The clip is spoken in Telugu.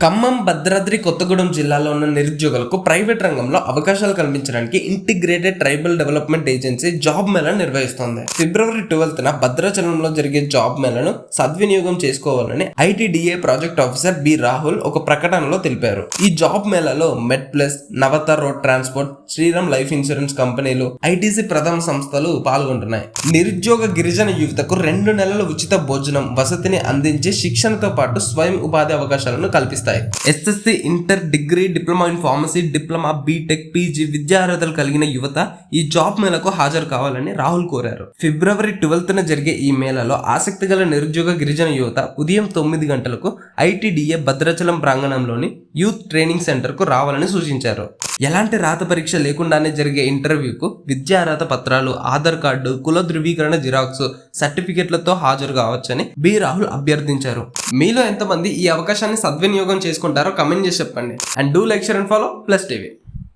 ఖమ్మం, భద్రాద్రి కొత్తగూడెం జిల్లాలో ఉన్న నిరుద్యోగులకు ప్రైవేట్ రంగంలో అవకాశాలు కల్పించడానికి integrated tribal development agency job mela నిర్వహిస్తోంది. ఫిబ్రవరి 12న భద్రాచలంలో జరిగే జాబ్ మేళాను సద్వినియోగం చేసుకోవాలని ITDA project officer B Rahul ఒక ప్రకటనలో తెలిపారు. ఈ జాబ్ మేళాలో med plus, Navata road transport, Shriram life insurance కంపెనీలు, ఐటీసీ ప్రథమ సంస్థలు పాల్గొంటున్నాయి. నిరుద్యోగ గిరిజన యువతకు 2 నెలల ఉచిత భోజనం, వసతిని అందించే శిక్షణతో పాటు స్వయం ఉపాధి అవకాశాలను కల్పిస్తాయి. SSC, inter, degree, diploma in pharmacy, diploma, BTech, PG విద్యా అర్హతలు కలిగిన యువత ఈ జాబ్ మేళకు హాజరు కావాలని రాహుల్ కోరారు. ఫిబ్రవరి 12న జరిగే ఈ మేళాలో ఆసక్తి గల నిరుద్యోగ గిరిజన యువత ఉదయం 9 గంటలకు ఐటీడీఏ భద్రాచలం ప్రాంగణంలోని యూత్ ట్రైనింగ్ సెంటర్ కు రావాలని సూచించారు. ఎలాంటి రాత పరీక్ష లేకుండానే జరిగే ఇంటర్వ్యూకు విద్యా అర్హత పత్రాలు, ఆధార్ కార్డు, కుల ధృవీకరణ జిరాక్స్, సర్టిఫికెట్లతో హాజరు కావచ్చని బి రాహుల్ అభ్యర్థించారు. మీలో ఎంతమంది ఈ అవకాశాన్ని సద్వినియోగం చేసుకుంటారో కమెంట్ చేసి చెప్పండి. And do like, share and follow plus TV.